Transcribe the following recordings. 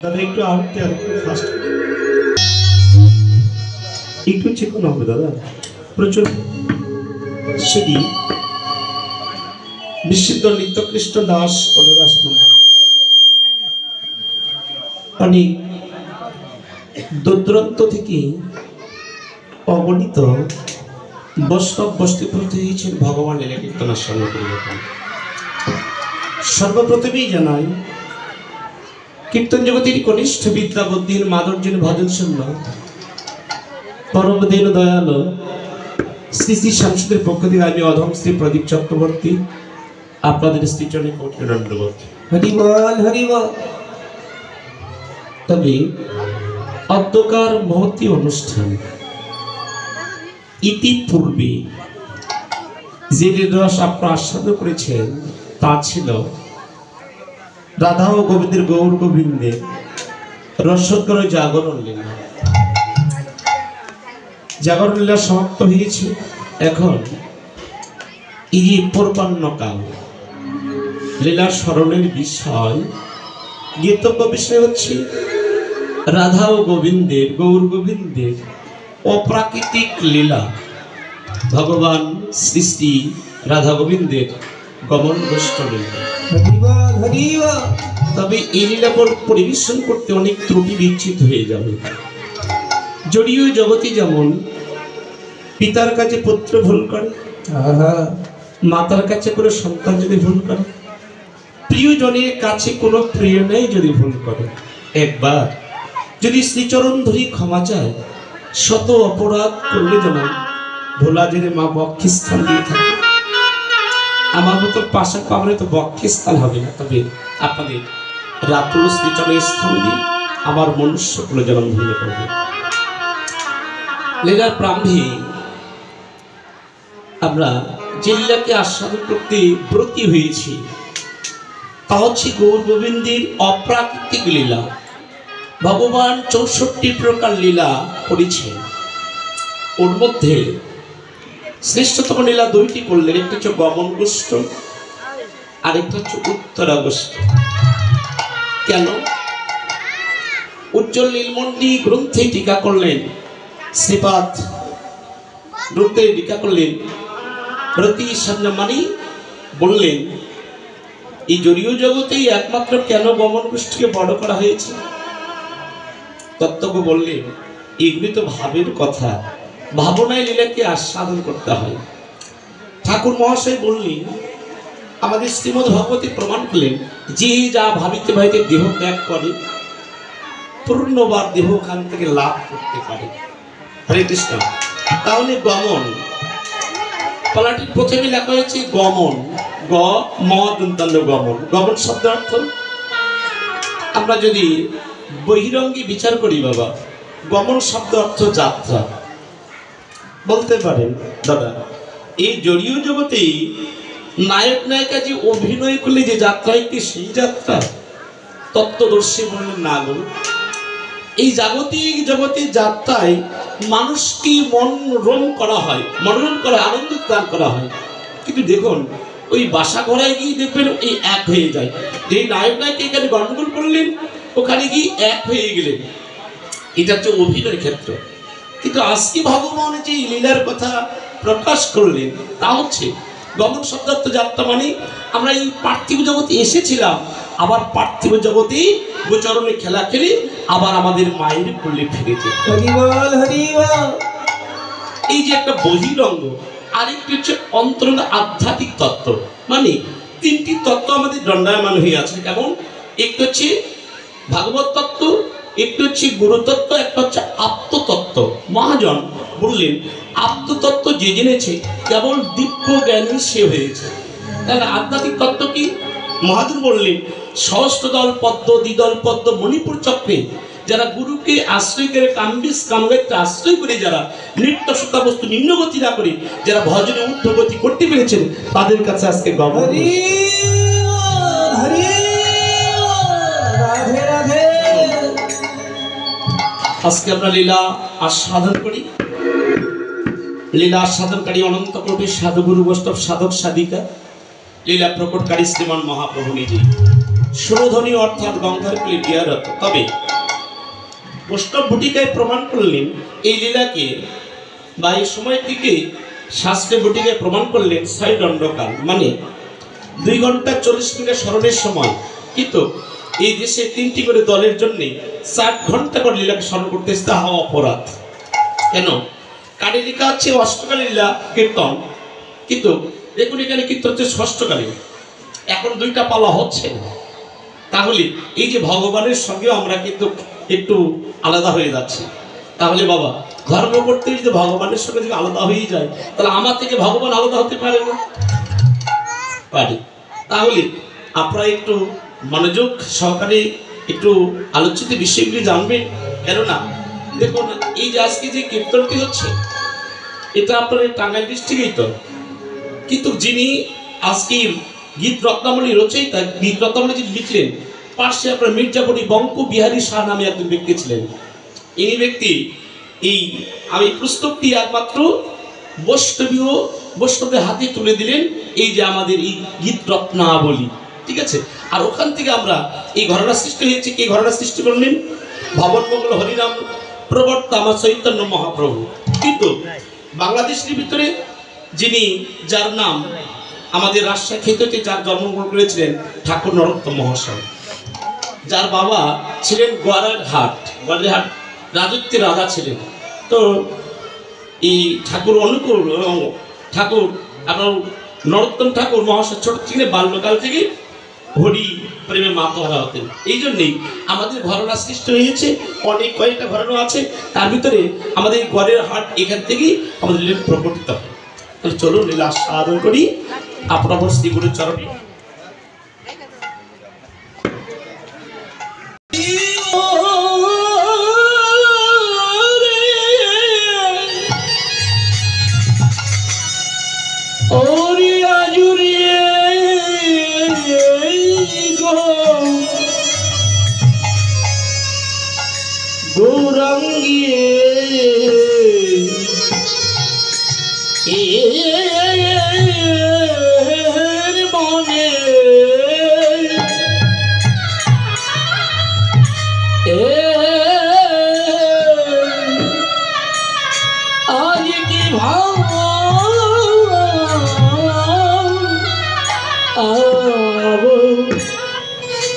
দাদা একটু আউটতে আর একটু ফাস্ট একটু চিকন হবে দাদা প্রচুর সেটি বিশুদ্ধ নিত্যকৃষ্ণ দাস অনুদাস অনেক দূরান্ত থেকে অগণিত বৈষ্ণব বস্তিপ্রতি হয়েছেন ভগবান লীলা কীর্তনের সঙ্গে পরিবর্তন। সর্বপ্রথমেই জানাই কীর্তন জগতের কনিষ্ঠ বিদ্যা বুদ্ধির মাধুর্যের ভজন শূন্য পরম দীন দয়ালু শ্রী শ্রী সাংসদের পক্ষ থেকে আমি অধম শ্রী প্রদীপ চক্রবর্তী আপনাদের শ্রীচরণে কোটি দণ্ডবোধ। হরিবল হরিবল। তবে অধ্যকার মহতী অনুষ্ঠান ইতিপূর্বে যে রস আপনারা আস্বাদ করেছেন তা ছিল রাধা ও গোবিন্দের গৌর গোবিন্দের রসোত্তর জাগরণ লীলা। জাগরণ লীলা সমাপ্ত হয়েছে। এখন এই পূর্বাহ্নকাল লীলার স্মরণের বিষয় গীতব্য বিষয় হচ্ছে রাধা ও গোবিন্দের গৌর গোবিন্দের অপ্রাকৃতিক লীলা। ভগবান শ্রী শ্রী রাধা গোবিন্দের গমন গোষ্ঠ লীলা। তবে এই লীলা পরিবেশন করতে অনেক ত্রুটি বিচ্ছিত হয়ে যাবে। জড়ীয় জগতে যেমন পিতার কাছে পুত্র ভুল করে, মাতার কাছে কোনো সন্তান যদি ভুল করে, প্রিয়জনের কাছে কোনো প্রিয় নেই যদি ভুল করে, একবার যদি শ্রীচরণ ধরি ক্ষমা চায়, শত অপরাধ করলে যেমন ভোলা যদি মা বক্ষস্থান দিয়ে থাকে, আমার মতো পাশা পাবলে তো বক্ষস্থান হবে না। তবে আপনাদের রাতুল শ্রীচরণের স্থান দিয়ে আমার মনুষ্যগুলো যেমন ভুলে করবে। লীলার প্রারম্ভে আমরা যে লীলাকে আস্বাদন করতে ব্রতী হয়েছি তা হচ্ছে গৌর গোবিন্দের অপ্রাকৃতিক লীলা। ভগবান ৬৪ প্রকার লীলা করেছেন। ওর মধ্যে শ্রেষ্ঠতম লীলা দুইটি করলেন, একটা হচ্ছে গমন গোষ্ঠ আর একটা হচ্ছে উত্তরা গোষ্ঠ। কেন? উজ্জ্বল নীলমণি গ্রন্থে টিকা করলেন, শ্রীপাদ গ্রন্থে টিকা করলেন প্রতি সামনামানি বললেন এই জড়ীয় জগতেই একমাত্র কেন গমন গোষ্ঠীকে বড় করা হয়েছে। তত্ত্বজ্ঞ বললেন এগুলি তো ভাবের কথা, ভাবনায় লীলাকে আস্বাদন করতে হয়। ঠাকুর মহাশয় বললেন আমাদের শ্রীমদ্ ভগবতী প্রমাণ করলেন যে যা ভাবিতে ভাবিতে দেহ ত্যাগ করে পূর্ণবার দেহখান থেকে লাভ করতে পারে। হরে কৃষ্ণ। তাহলে গমন পালাটির প্রথমে লেখা হয়েছে গমন, গ ম দন্তান্ন গমন। গমন শব্দের অর্থ আমরা যদি বহিরঙ্গী বিচার করি বাবা, গমন শব্দ অর্থ যাত্রা। বলতে পারেন দাদা এই জড়ীয় জগতেই নায়ক নায়িকা যে অভিনয় করলে যে যাত্রায় কি সেই যাত্রা? তত্ত্বদর্শী বললেন না গো, এই জাগতিক জগতের যাত্রায় মানুষকে মনোরম করা হয়, মনোরম করা আনন্দ দান করা হয়। কিন্তু দেখুন ওই বাসা ঘরায় গিয়ে দেখবেন এই এক হয়ে যায়। যে নায়ক নায়িকা এখানে গণ্ডগোল করলেন ওখানে গিয়ে এক হয়ে গেলেন, এটা হচ্ছে অভিনয় ক্ষেত্র। কিন্তু আজকে ভগবান যে লীলার কথা প্রকাশ করলেন তা হচ্ছে গমন শব্দার্থ যাত্রা, মানে আমরা এই পার্থিব জগতে এসেছিলাম, আবার পার্থিব জগতে গোচরণে খেলা খেলে আবার আমাদের মায়ের কোলে ফিরেছে। এই যে একটা বহিরঙ্গ, আরেকটি হচ্ছে অন্তরঙ্গ আধ্যাত্মিক তত্ত্ব, মানে তিনটি তত্ত্ব আমাদের দণ্ডায়মান হয়ে আছে। কেমন? একটু হচ্ছে ভাগবত তত্ত্ব, একটু হচ্ছে গুরুতত্ত্ব, একটা হচ্ছে আত্মতত্ত্ব। মহাজন বললেন আত্মতত্ত্ব যে জেনেছে কেবল দিব্য জ্ঞানী সে হয়েছে। তাহলে আধ্যাত্মিক তত্ত্ব কি? মহাজন বললেন সহস্রদল পদ্ম দ্বিদল পদ্ম মণিপুর চক্রে যারা গুরুকে আশ্রয় করে কাম্বিস কামগায়কে আশ্রয় করে যারা নৃত্য সত্তা বস্তু নিম্নগতি না করে যারা ভজনে ঊর্ধ্বগতি করতে পেরেছেন তাদের কাছে আজকে গমন। আজকে আমরা লীলা আস্বাদন করি। লীলা আস্বাদনকারী অনন্ত কোটি সাধুগুরু বৈষ্ণব সাধক সাধিকা লীলা প্রকটকারী শ্রীমান মহাপ্রভু নিজেই। সুরধ্বনি অর্থাৎ গঙ্গার কুলে বিহারত। তবে বৈষ্ণব ভুটিকায় প্রমাণ করলেন এই লীলাকে, বা এই সময়টিকে শাস্ত্রে ভুটিকায় প্রমাণ করলেন ৬ দণ্ডকাল, মানে 2 ঘন্টা 40 মিনিট স্মরণের সময়। কিন্তু এই দেশে 3টি করে দলের জন্য 60 ঘন্টা করে লীলাকে স্মরণ করতে তাহা অপরাধ। কেন? কানে লেখা আছে অষ্টকালী লীলা কীর্তন, কিন্তু দেখুন এখানে কীর্তন হচ্ছে ষষ্ঠকালী, এখন 2টা পালা হচ্ছে না। তাহলে এই যে ভগবানের সঙ্গে আমরা কিন্তু একটু আলাদা হয়ে যাচ্ছি। তাহলে বাবা, ধর্ম করতে যদি ভগবানের সঙ্গে যদি আলাদা হয়ে যায়, তাহলে আমার থেকে ভগবান আলাদা হতে পারে না? পারে। তাহলে আপনারা একটু মনোযোগ সহকারে একটু আলোচিত বিষয়গুলি জানবেন। কেননা দেখুন, এই যে আজকে যে কীর্তনটি হচ্ছে, এটা আপনার টাঙ্গাইল ডিস্ট্রিক্টেই তো, কিন্তু যিনি আজকে গীত রত্নাবলী রচয়িতা, গীত রত্নাবলী যিনি লিখলেন, পার্শ্বে আপনার মির্জাপুরি বঙ্ক বিহারী শাহ নামে একজন ব্যক্তি ছিলেন। এই ব্যক্তি এই আমি পুস্তকটি একমাত্র বৈষ্ণবের হাতে তুলে দিলেন, এই যে আমাদের এই গীত রত্নাবলী, ঠিক আছে। আর ওখান থেকে আমরা এই ঘটনা সৃষ্টি হয়েছে। কে ঘটনা সৃষ্টি করলেন? ভবনমঙ্গল হরিনাম প্রবর্তা আমার চৈতন্য মহাপ্রভু। কিন্তু বাংলাদেশের ভিতরে যার নাম আমাদের রাজশাহী ক্ষেত্রে যার জন্মগ্রহণ করেছিলেন ঠাকুর নরোত্তম মহাশয়, যার বাবা ছিলেন গোয়ালহাট রাজত্বের রাজা ছিলেন। তো এই ঠাকুর অনুকূল ঠাকুর আপনার নরোত্তম ঠাকুর মহাশয় ছোট থেকে বাল্যকাল থেকে হরি প্রেমে মাতোহারা হতেন। এই জন্যেই আমাদের ঘটনা সৃষ্টি হয়েছে। অনেক কয়েকটা ঘটনা আছে, তার ভিতরে আমাদের গড়ের হাট এখান থেকেই আমাদের লীলা প্রকটিত হয়। তাহলে চলুন লীলা সাধন করি আপনার শ্রী গুরুর চরণে। গৌরাঙ্গিয়ে মনে আজ কি ভাব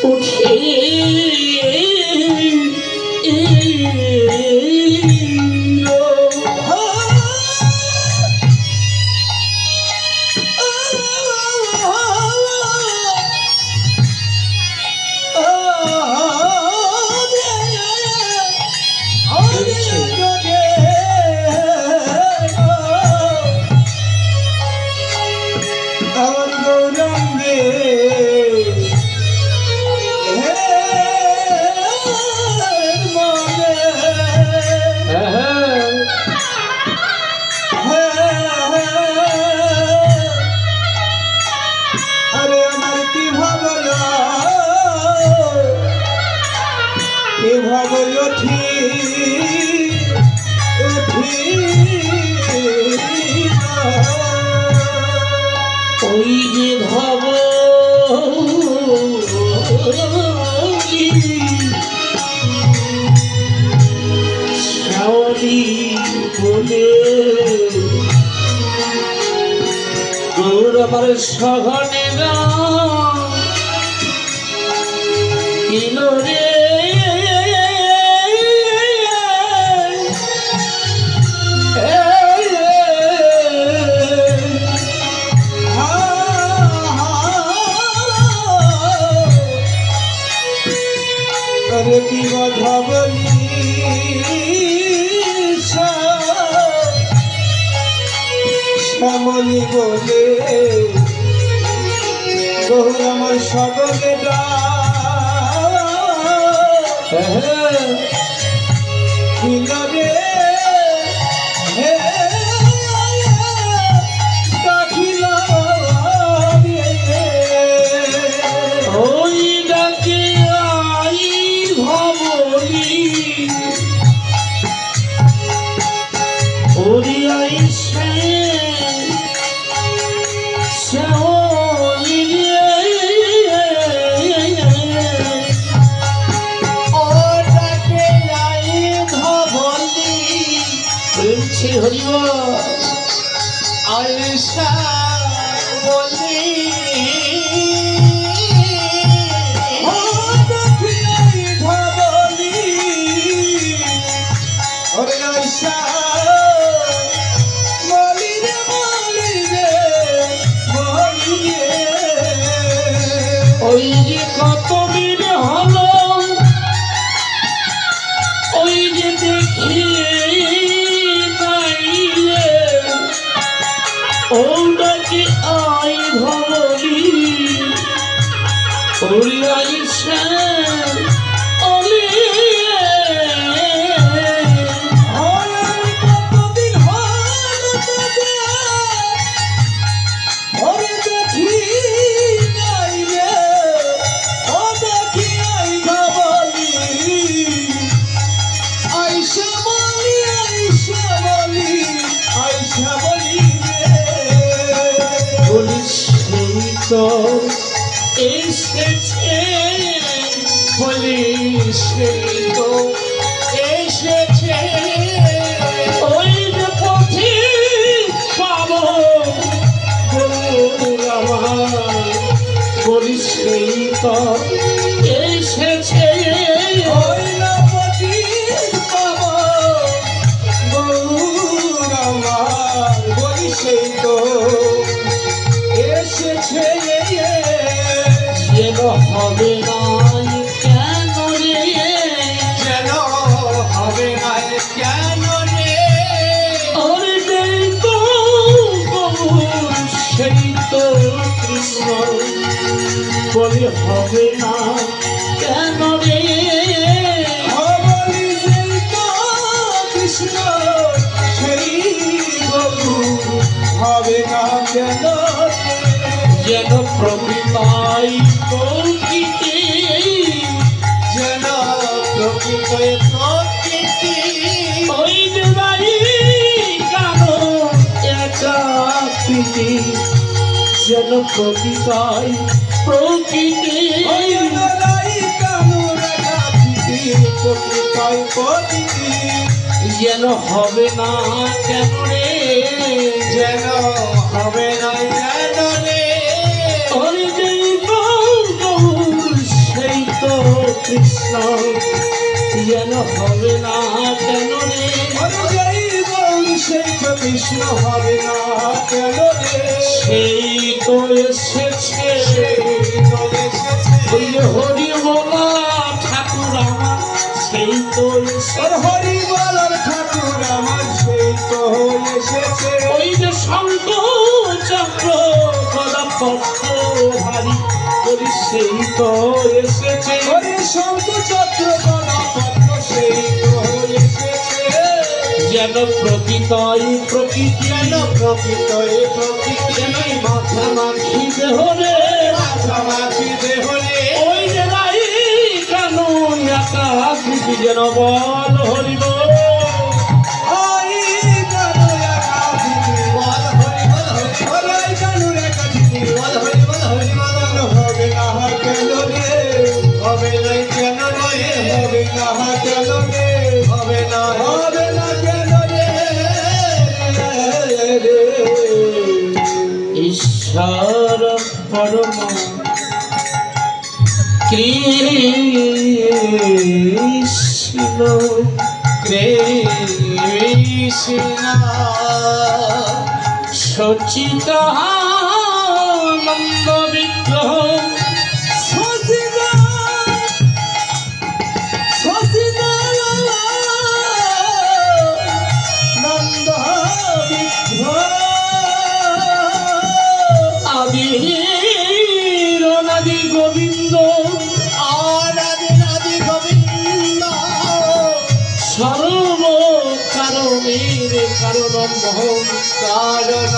উঠে ওই যে ভাব শ্রাবণী বলে গৌরবার সঘনে কিলো রে কি কথা বলি শ্যামলী বলে গৌর আমার সকলে ওই ডাকে হরিব আয়সা বলি ধবলি ওরে আয়সা বলি রে ওই যে কত দিন হলো ওই যে দেখি নাই রে ওটাকে আই ধরি ওরে আইসা ওলে কতদিন হলো ওরে দেখি নাই রে ও দেখি আই ধবলি আইসা বলি আইসা বলি আইসা বলি পুলিশ তো এসেছে পুলিশ তো এসেছে ওই যে পথে পাবো পুলিশ তো এসেছে ওই নবতি পাবো গৌর আমার বলি সেই তো এসেছে যেন হবে না কেন রে যেন হবে না কেন রে ওরে দেই তো গৌর সেই তো কৃষ্ণ বলি হবে না কেন রে বলি সেই তো কৃষ্ণ সেই গরু হবে না কেন যেন প্রকৃতাই প্রকৃতি যেন প্রকৃত প্রকৃতি ওই যে বাড়ি কানো একাকৃতি যেন প্রকৃতাই প্রকৃতি ওই লড়াই কানু রাখা প্রকৃতাই প্রকৃতি যেন হবে না কেন রে যেন হবে না কেন রে ওরে যেই গৌর সেই তো কৃষ্ণ যেন হবে না কেন রে অনুযায়ী গৌর সেই তো কৃষ্ণ হবে না কেন রে সেই তো এসেছে সেই তো এসেছে ওই যে হরি বলা ঠাকুর আমার সেই তো এসেছে ওর হরি বলার ঠাকুর আমার সেই তো এসেছে ওই যে শঙ্খ চক্র গদা পদ্ম ধারী ওই সেই তো এসেছে হরি শঙ্খ চক্র গদা পদ্ম সেই তো এসেছে যেন প্রকৃতই প্রকৃতি যেন প্রকৃত এ প্রকৃতি যেন মাথা মাখি দেহরে মাথা মাছি দেহরে ওই যে রাই কানুন একাকৃতি যেন বল হরিব আই কানু একাধিপতি বল হরি বল হরি বল আই কানু একাধিপতি বল হরি বল হরি বল হবে না কেন রে হবে না কেন রে হবে না কেন রে হবে না কেন রে ঈশ্বর পরম কৃষ্ণ কৃষ্ণ সচিদানন্দ বিগ্রহ সচিদা সচিদা নন্দ বিগ্রহ আদির অনাদি গোবিন্দ আরাধে রাধে গোবিন্দ সর্ব কারণের কারণ কারণ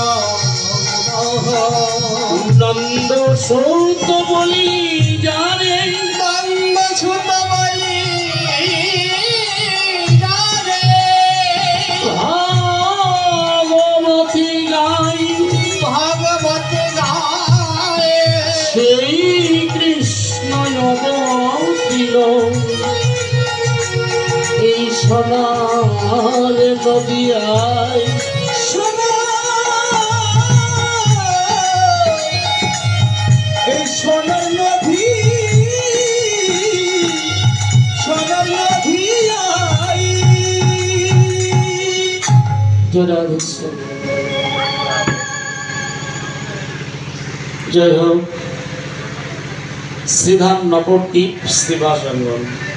নন্দ সৌত বলি জানে নন্দ ছুত বলি জানে ভাগবতী গাই ভাগবত গায় সেই কৃষ্ণ অবতীর্ণ এই সোনার নদিয়ায় সোনা এই সোনার নদী সোনার নদী আই জোড়া দিচ্ছে জয় হোক শ্রীধাম নবদ্বীপ সেবা সংগঠন।